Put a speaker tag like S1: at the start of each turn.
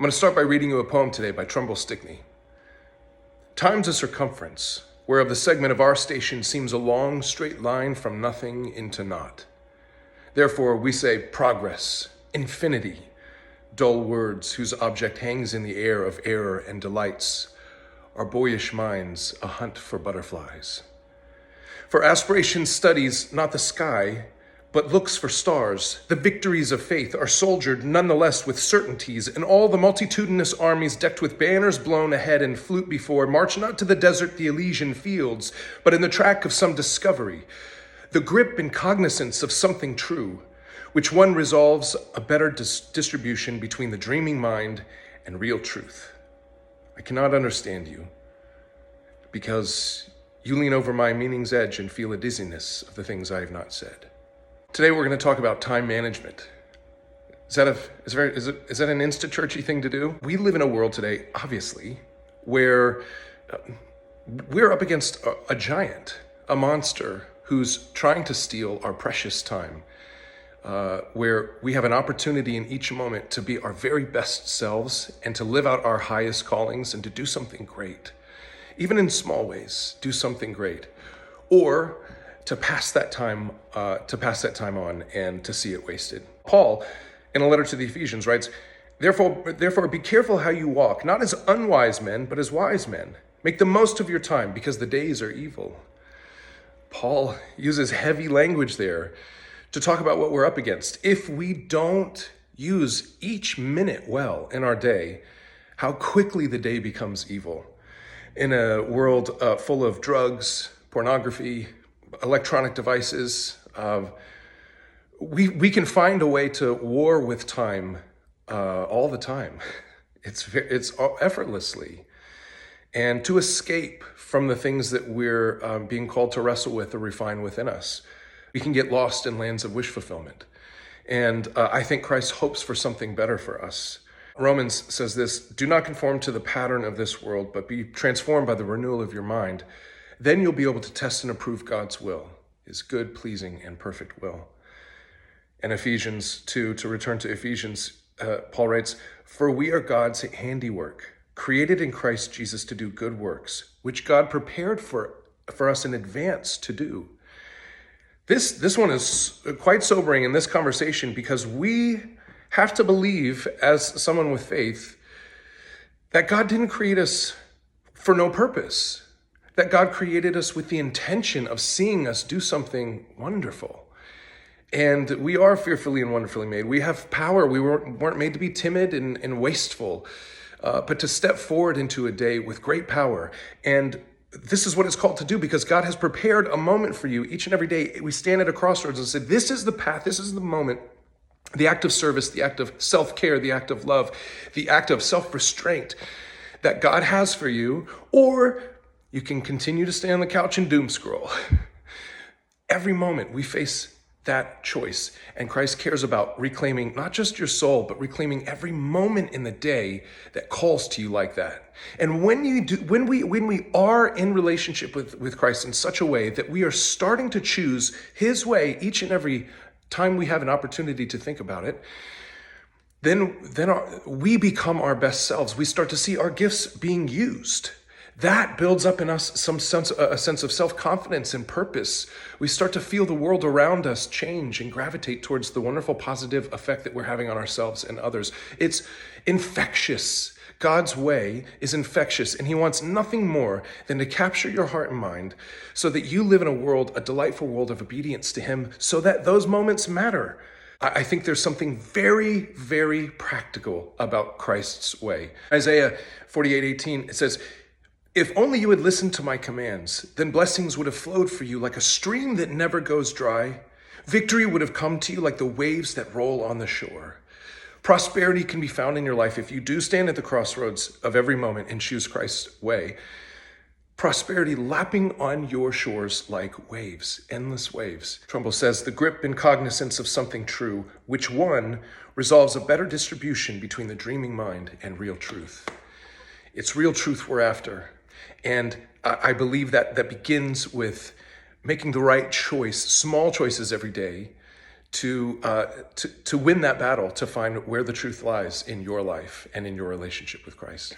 S1: I'm going to start by reading you a poem today by Trumbull Stickney. Time's a circumference, whereof the segment of our station seems a long, straight line from nothing into naught. Therefore we say progress, infinity, dull words whose object hangs in the air of error and delights, our boyish minds a hunt for butterflies. For aspiration studies not the sky, but looks for stars. The victories of faith are soldiered nonetheless with certainties, and all the multitudinous armies decked with banners blown ahead and flute before march not to the desert, the Elysian fields, but in the track of some discovery, the grip and cognizance of something true, which one resolves a better distribution between the dreaming mind and real truth. I cannot understand you, because you lean over my meaning's edge and feel a dizziness of the things I have not said. Today we're going to talk about time management. Is that an InstaChurchy thing to do? We live in a world today, obviously, where we're up against a giant, a monster who's trying to steal our precious time, where we have an opportunity in each moment to be our very best selves and to live out our highest callings and to do something great. Even in small ways, do something great. Or to pass that time on and to see it wasted. Paul, in a letter to the Ephesians, writes, Therefore be careful how you walk, not as unwise men, but as wise men. Make the most of your time, because the days are evil. Paul uses heavy language there to talk about what we're up against. If we don't use each minute well in our day, how quickly the day becomes evil. In a world full of drugs, pornography, electronic devices, we can find a way to war with time all the time. It's effortlessly, and to escape from the things that we're being called to wrestle with or refine within us. We can get lost in lands of wish fulfillment, and I think Christ hopes for something better for us. Romans says this: "Do not conform to the pattern of this world, but be transformed by the renewal of your mind. Then you'll be able to test and approve God's will, his good, pleasing, and perfect will." And Ephesians 2, to return to Ephesians, Paul writes, "For we are God's handiwork, created in Christ Jesus to do good works, which God prepared for us in advance to do." This one is quite sobering in this conversation, because we have to believe, as someone with faith, that God didn't create us for no purpose. That God created us with the intention of seeing us do something wonderful. And we are fearfully and wonderfully made. We have power. We weren't made to be timid and wasteful, but to step forward into a day with great power. And this is what it's called to do, because God has prepared a moment for you each and every day. We stand at a crossroads and say, this is the path, this is the moment, the act of service, the act of self-care, the act of love, the act of self-restraint that God has for you. Or you can continue to stay on the couch and doom scroll. Every moment we face that choice, and Christ cares about reclaiming not just your soul, but reclaiming every moment in the day that calls to you like that. And when we are in relationship with Christ in such a way that we are starting to choose his way each and every time we have an opportunity to think about it, then we become our best selves. We start to see our gifts being used. That builds up in us a sense of self-confidence and purpose. We start to feel the world around us change and gravitate towards the wonderful positive effect that we're having on ourselves and others. It's infectious. God's way is infectious, and he wants nothing more than to capture your heart and mind so that you live in a delightful world of obedience to him, so that those moments matter. I think there's something very, very practical about Christ's way. Isaiah 48:18, it says, "If only you had listened to my commands, then blessings would have flowed for you like a stream that never goes dry. Victory would have come to you like the waves that roll on the shore." Prosperity can be found in your life if you do stand at the crossroads of every moment and choose Christ's way. Prosperity lapping on your shores like waves, endless waves. Trumbull says, "The grip and cognizance of something true, which one resolves a better distribution between the dreaming mind and real truth." It's real truth we're after. And I believe that begins with making the right choice, small choices every day, to win that battle, to find where the truth lies in your life and in your relationship with Christ.